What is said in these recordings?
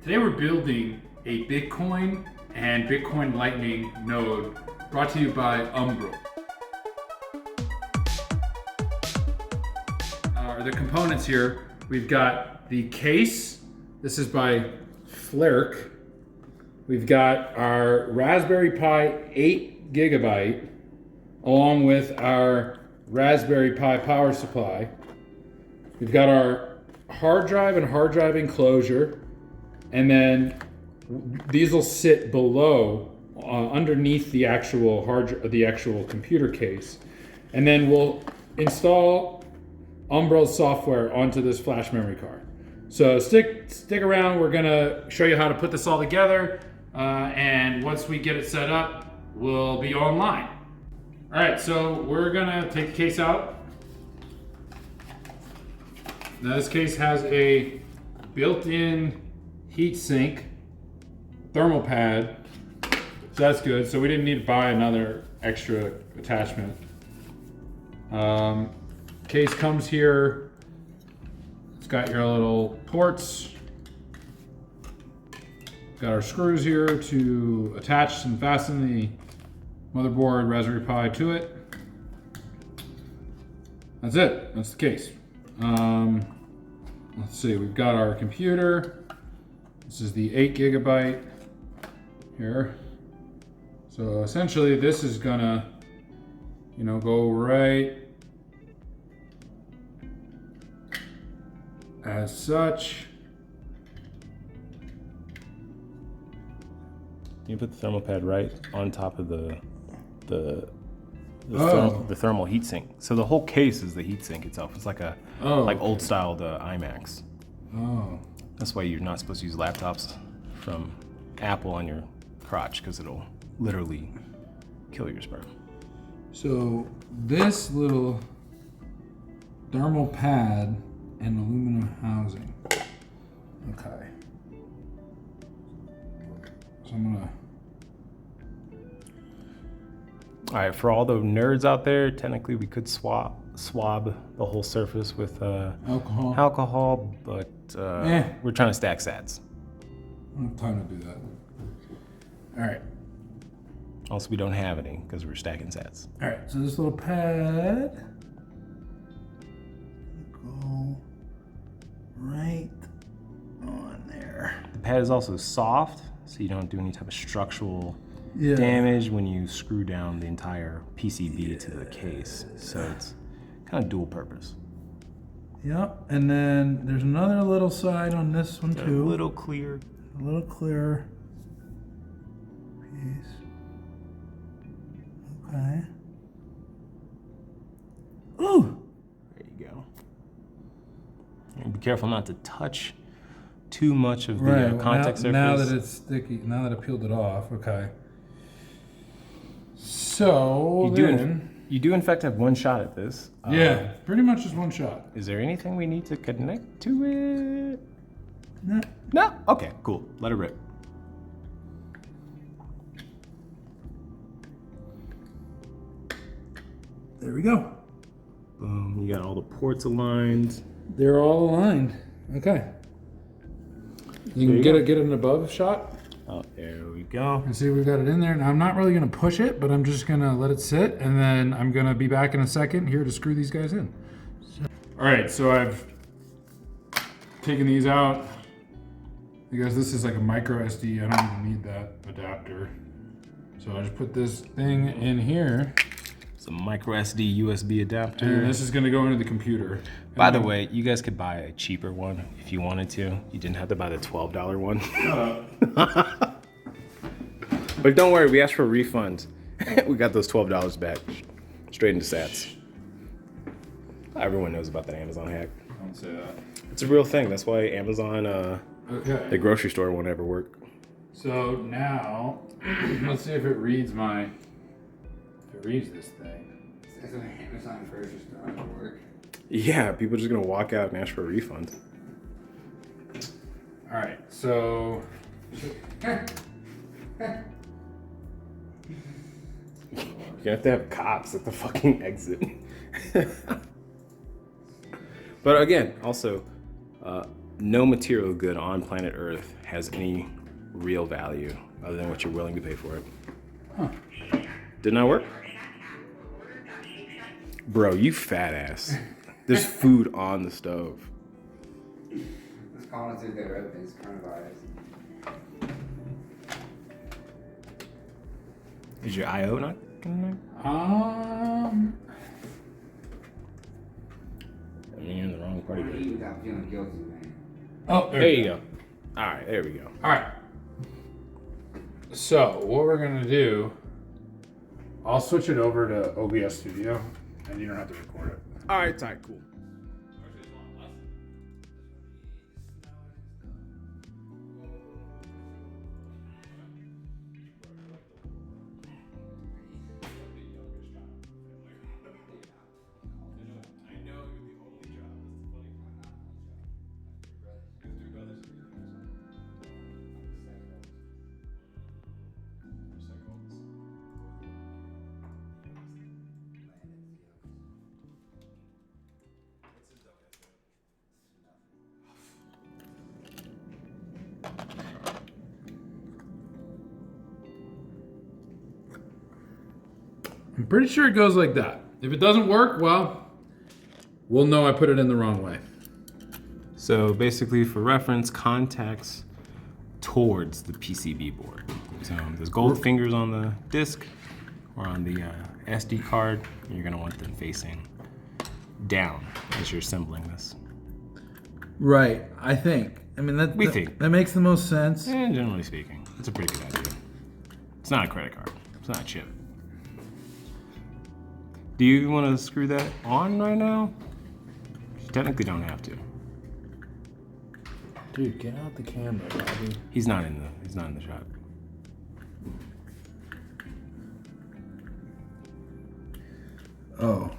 Today we're building a Bitcoin and Bitcoin Lightning node brought to you by Umbrel. The components here, we've got the case. This is by Flerk. We've got our Raspberry Pi 8 gigabyte along with our Raspberry Pi power supply. We've got our hard drive and hard drive enclosure, and then these will sit below, underneath the actual computer case, and then we'll install Umbrel software onto this flash memory card. So stick around. We're gonna show you how to put this all together, and once we get it set up, we'll be online. All right, so we're gonna take the case out. Now this case has a built-in heat sink, thermal pad, so that's good. So we didn't need to buy another extra attachment. Case comes here. It's got your little ports. Got our screws here to attach and fasten the motherboard Raspberry Pi to it. That's it. That's the case. Let's see, we've got our computer. This is the 8 gigabyte here. So essentially this is gonna, go right as such. You put the thermal pad right on top of the thermal heatsink. So the whole case is the heatsink itself. It's like old style iMacs. Oh. That's why you're not supposed to use laptops from Apple on your crotch, because it'll literally kill your sperm. So this little thermal pad and aluminum housing. Okay. So I'm gonna. All right, for all the nerds out there, technically we could swab the whole surface with alcohol, but we're trying to stack sats. I don't have time to do that. All right. Also, we don't have any because we're stacking sats. All right, so this little pad go right on there. The pad is also soft, so you don't do any type of structural damage when you screw down the entire PCB to the case. So it's kind of dual purpose. Yep, and then there's another little side on this one too. A little clear piece. Okay. Ooh! There you go. And be careful not to touch too much of the contact surface. Now that it's sticky, now that I peeled it off, okay. So you do in fact have one shot at this. Yeah, pretty much just one shot. Is there anything we need to connect to it? No. No? Okay, cool. Let it rip. There we go. Boom, you got all the ports aligned. They're all aligned. Okay. You can get an above shot. Oh, there we go. And see, we've got it in there. Now, I'm not really going to push it, but I'm just going to let it sit, and then I'm going to be back in a second here to screw these guys in. All right, so I've taken these out. Because this is like a micro SD, I don't even need that adapter. So I just put this thing in here. It's a micro SD USB adapter. And this is going to go into the computer. By the way, you guys could buy a cheaper one if you wanted to. You didn't have to buy the $12 one. But don't worry, we asked for a refund. We got those $12 back, straight into sats. Everyone knows about that Amazon hack. Don't say that. It's a real thing. That's why Amazon, the grocery store won't ever work. So now, let's see if it reads this thing. It's an Amazon grocery store at work. Yeah, people are just gonna walk out and ask for a refund. All right, so. You have to have cops at the fucking exit. But again, also, no material good on planet Earth has any real value other than what you're willing to pay for it. Huh. Did not work? Bro, you fat ass. There's food on the stove. Let's call it through their opens, coronavirus. Is your IO not gonna? You're in the wrong part I of eat it. without feeling guilty, man. Oh, There you go. All right, there we go. All right. So what we're gonna do, I'll switch it over to OBS Studio, and you don't have to record it. All right, cool. I'm pretty sure it goes like that. If it doesn't work, well, we'll know I put it in the wrong way. So basically, for reference, contacts towards the PCB board. So there's gold fingers on the disk or on the SD card. You're gonna want them facing down as you're assembling this. Right, I think. I mean, We think. that makes the most sense. And generally speaking, it's a pretty good idea. It's not a credit card. It's not a chip. Do you want to screw that on right now? You technically don't have to. Dude, get out the camera, Robbie. He's not in the shot. Oh.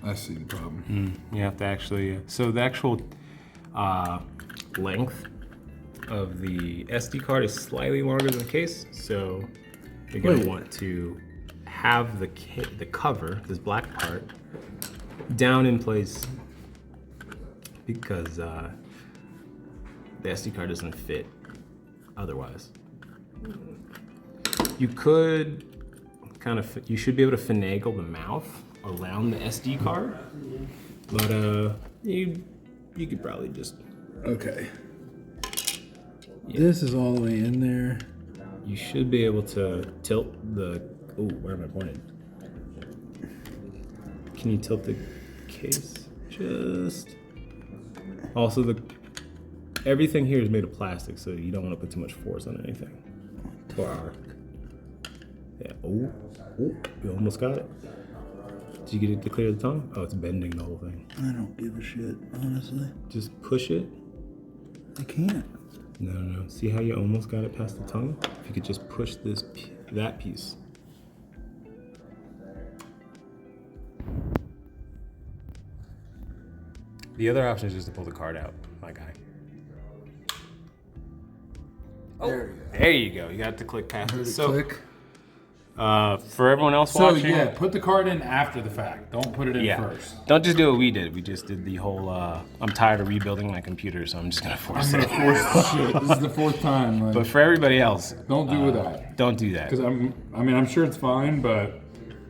I see the problem. You have to actually. So the actual length of the SD card is slightly longer than the case. So you're gonna Wait. want to have the cover, this black part, down in place because the SD card doesn't fit otherwise. You could you should be able to finagle the mouth around the SD card, but you could probably just. Okay. This is all the way in there. You should be able to tilt the. Oh, where am I pointing? Can you tilt the case? Just. Also, everything here is made of plastic, so you don't want to put too much force on anything. Yeah. Oh, you almost got it. Did you get it to clear the tongue? Oh, it's bending the whole thing. I don't give a shit, honestly. Just push it. I can't. No. See how you almost got it past the tongue? If you could just push that piece. The other option is just to pull the card out, my guy. There you go. You got to click past it. So, Click. for everyone else So watching, yeah, put the card in after the fact. Don't put it in first. don't just do what we did. We just did the whole. I'm tired of rebuilding my computer, so I'm just gonna force I'm it. gonna force the shit. This is the fourth time. Like, But for everybody else, don't do that. don't do that. Because I'm sure it's fine, but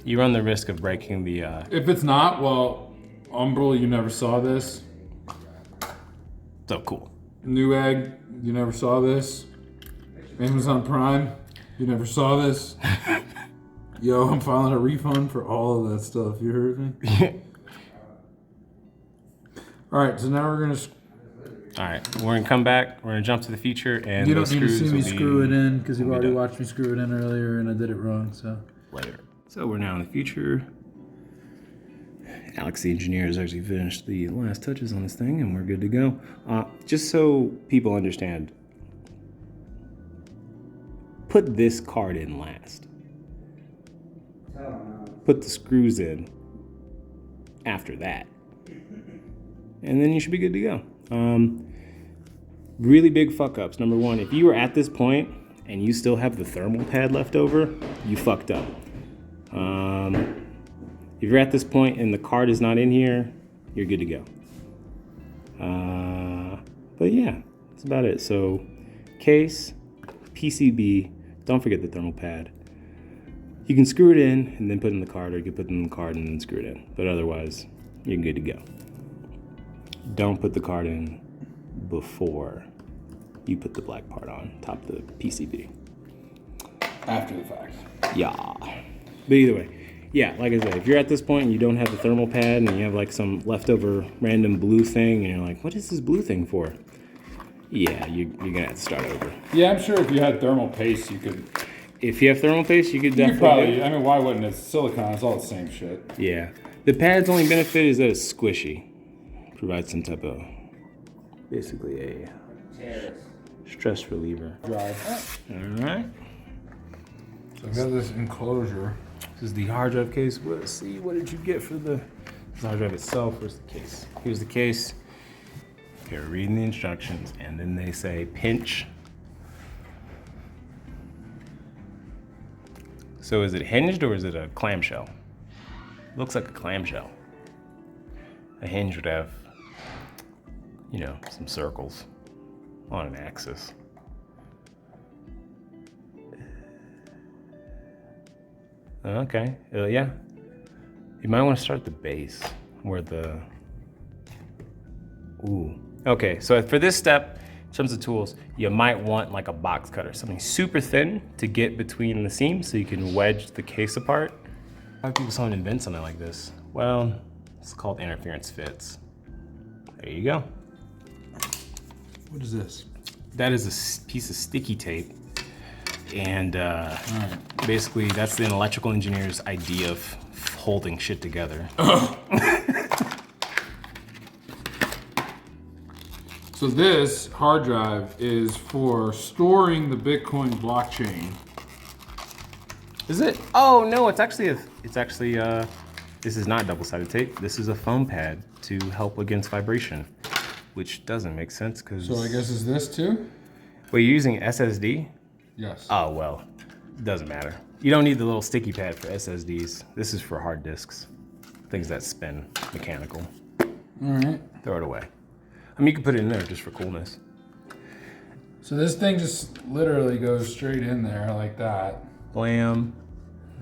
You run the risk of breaking the. if it's not, well, Umbrel, you never saw this. So cool. Newegg, you never saw this. Amazon Prime, you never saw this. Yo, I'm filing a refund for all of that stuff. You heard me? All right, so now we're gonna. All right, we're gonna come back. We're gonna jump to the future, and You those don't need to see screws me will be screw it in because you've will be already done watched me screw it in earlier and I did it wrong. So later. So we're now in the future. Alex, the engineer, has actually finished the last touches on this thing, and we're good to go. Just so people understand, put this card in last. Put the screws in after that. And then you should be good to go. Really big fuck ups. Number one, if you were at this point and you still have the thermal pad left over, you fucked up. If you're at this point and the card is not in here, you're good to go. But yeah, That's about it. So case, PCB, don't forget the thermal pad. You can screw it in and then put it in the card, or you can put it in the card and then screw it in. But otherwise, you're good to go. Don't put the card in before you put the black part on top of the PCB. After the fact. Yeah. But either way, yeah, like I said, if you're at this point and you don't have the thermal pad and you have like some leftover random blue thing and you're like, what is this blue thing for? Yeah, you're gonna have to start over. Yeah, I'm sure if you had thermal paste, you could. If you have thermal paste, you could You definitely. could probably. I mean, why wouldn't it? It's silicone. It's all the same shit. Yeah. The pad's only benefit is that it's squishy. Provides some type of, basically a stress reliever. Drive. All right. So I've got this enclosure. This is the hard drive case. Let's see, what did you get for the hard drive itself? Where's the case? Here's the case. Okay, we're reading the instructions, and then they say pinch. So is it hinged or is it a clamshell? Looks like a clamshell. A hinge would have, you know, some circles on an axis. Okay, yeah. You might want to start at the base where the, ooh. Okay, so for this step, in terms of tools, you might want like a box cutter, something super thin to get between the seams so you can wedge the case apart. Why would people someone invent something like this? Well, it's called interference fits. There you go. What is this? That is a piece of sticky tape. And basically that's the electrical engineer's idea of holding shit together. So this hard drive is for storing the Bitcoin blockchain. Is it? Oh no, it's actually this is not double-sided tape. This is a foam pad to help against vibration, which doesn't make sense because. So I guess is this too? Well, you're using SSD? Yes. Oh well, it doesn't matter. You don't need the little sticky pad for SSDs. This is for hard disks, things that spin mechanical. All right. Throw it away. I mean, you can put it in there just for coolness. So this thing just literally goes straight in there like that. Blam.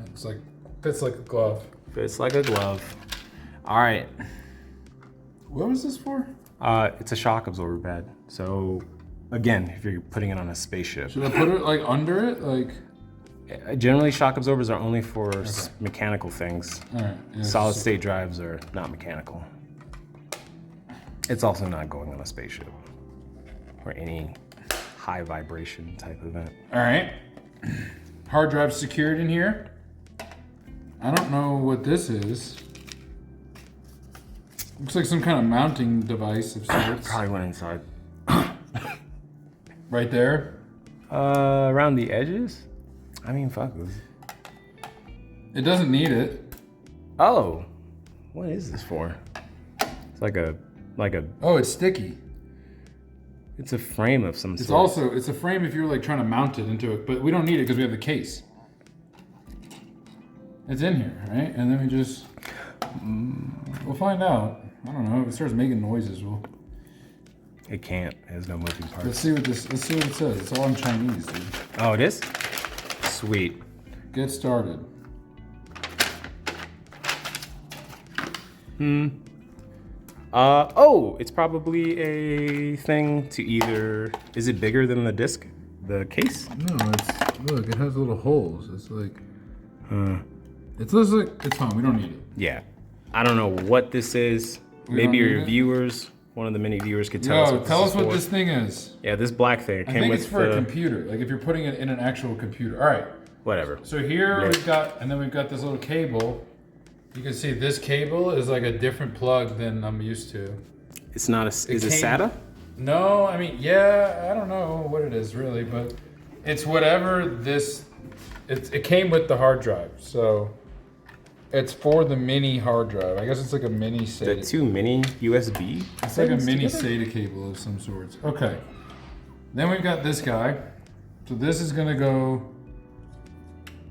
It's like fits like a glove. Fits like a glove. All right. What was this for? It's a shock absorber pad. So, again, if you're putting it on a spaceship. Should I put it like under it? Like. Generally, shock absorbers are only for mechanical things. All right. Yeah, Solid state drives are not mechanical. It's also not going on a spaceship or any high vibration type event. All right. Hard drive secured in here. I don't know what this is. Looks like some kind of mounting device of sorts. Probably went inside. Right there. Around the edges? I mean, fuck this. It doesn't need it. Oh, what is this for? It's like a, Oh, it's sticky. it's a frame of some It's sort. also, it's a frame if you're like trying to mount it into it, but we don't need it because we have the case. It's in here, right? And then we just, we'll find out. I don't know, if it starts making noises, It can't, it has no moving parts. let's see what it says. It's all in Chinese, dude. Oh, it is? Sweet. Get started. Oh, it's probably a thing to either, is it bigger than the disc, the case? No, look, it has little holes. It's like, It looks like, it's fine, we don't need it. Yeah. I don't know what this is. We Maybe don't need your it? viewers, one of the many viewers could tell us Yo, what tell this us is what for. this thing is. Yeah, this black thing. It I came think with it's for a the, computer, like if you're putting it in an actual computer. All right, whatever. so here Yeah. we've got, and then we've got this little cable. You can see this cable is like a different plug than I'm used to. It's not a, is it came- SATA? No, I mean, yeah, I don't know what it is really, but it's whatever this, it came with the hard drive, so it's for the mini hard drive. I guess it's like a mini The SATA. two mini USB? It's like a things mini together? SATA cable of some sorts. Okay. Then we've got this guy. So this is gonna go,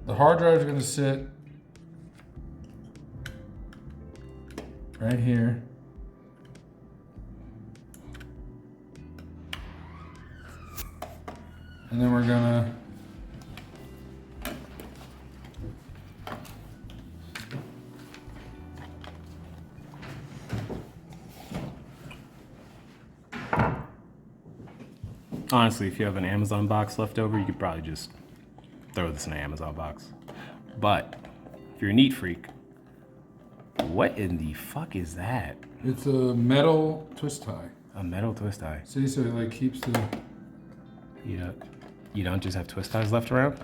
the hard drive is gonna sit right here. And then we're gonna Honestly, if you have an Amazon box left over, you could probably just throw this in an Amazon box. But if you're a neat freak, what in the fuck is that? It's a metal twist tie. A metal twist tie. See, so it like keeps the. You don't just have twist ties left around?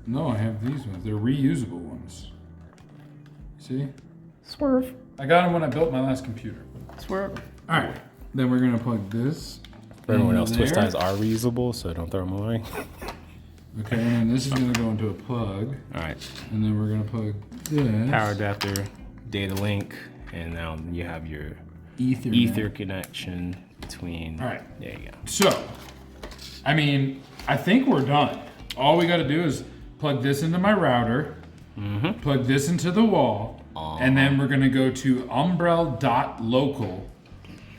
No, I have these ones. They're reusable ones. See? Swerve. I got them when I built my last computer. Swerve. All right. Then we're gonna plug this. For everyone else, twist there. ties are reusable, so don't throw them away. Okay, and then this is gonna go into a plug. All right. And then we're gonna plug this. Power adapter, data link, and now you have your Ethernet. ether connection between. All right. There you go. So, I mean, I think we're done. All we gotta do is plug this into my router, plug this into the wall, and then we're gonna go to umbrel.local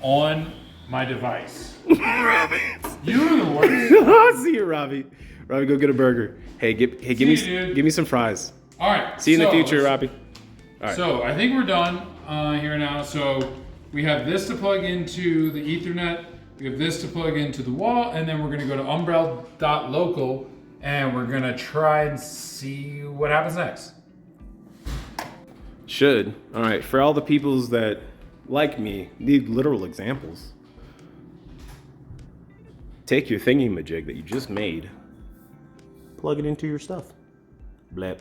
on my device. Robbie. You're the worst. I see you, Robbie. Robbie, go get a burger. Hey, give me dude. give me some fries. All right. See you in the so future, let's- Robbie. All right. So I think we're done here now. So we have this to plug into the Ethernet. We have this to plug into the wall, and then we're gonna go to umbrel.local, and we're gonna try and see what happens next. Should. All right. For all the peoples that, like me, need literal examples, take your thingy-majig that you just made, plug it into your stuff. Blep.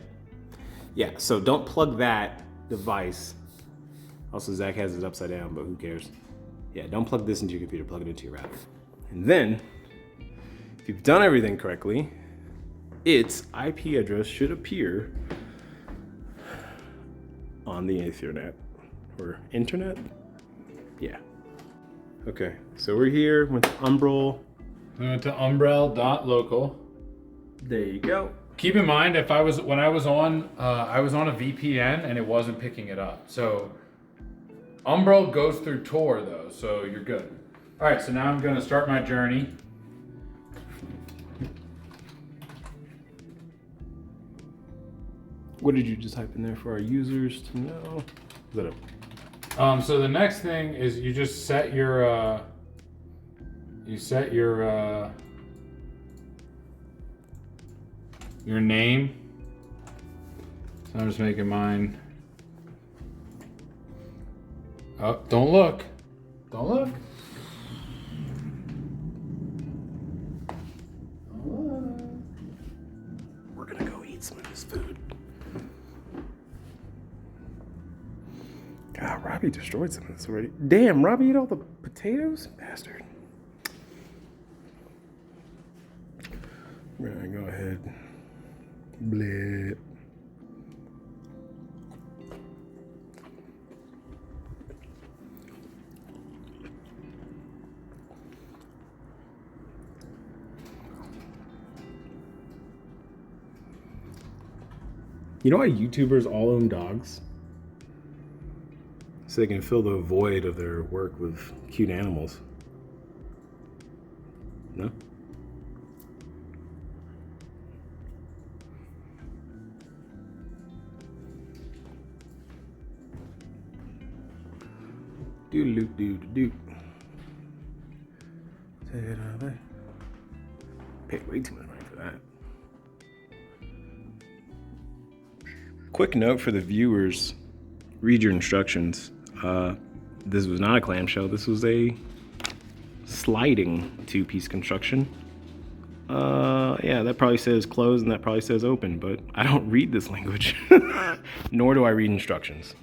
Yeah, so don't plug that device. Also, Zach has it upside down, but who cares? Yeah, don't plug this into your computer, plug it into your router. And then, if you've done everything correctly, its IP address should appear on the Ethernet or internet. Yeah. Okay, so we're here with Umbrel. We went to umbrel.local. There you go. Keep in mind, when I was on a VPN and it wasn't picking it up. So Umbrel goes through Tor though, so you're good. All right, so now I'm gonna start my journey. What did you just type in there for our users to know? Is that a So the next thing is you just set your name. So I'm just making mine. Oh, don't look. Don't look. We're gonna go eat some of this food. God, Robbie destroyed some of this already. Damn, Robbie ate all the potatoes? Bastard. We're gonna go ahead. Bleh. You know why YouTubers all own dogs? So they can fill the void of their work with cute animals. No? Doo-doo-doo-doo-doo. Take it out there. Paid way too much money for that. Quick note for the viewers, read your instructions. This was not a clamshell, this was a sliding two-piece construction. Yeah, that probably says closed and that probably says open, but I don't read this language, nor do I read instructions.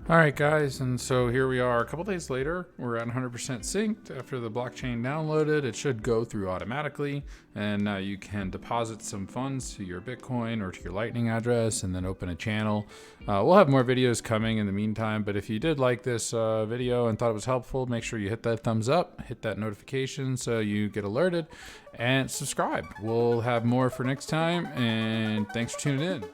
All right, guys, and so here we are a couple days later. We're at 100% synced. After the blockchain downloaded, it should go through automatically, and now you can deposit some funds to your Bitcoin or to your Lightning address and then open a channel. We'll have more videos coming in the meantime, but if you did like this video and thought it was helpful, make sure you hit that thumbs up, hit that notification so you get alerted, and subscribe. We'll have more for next time, and thanks for tuning in.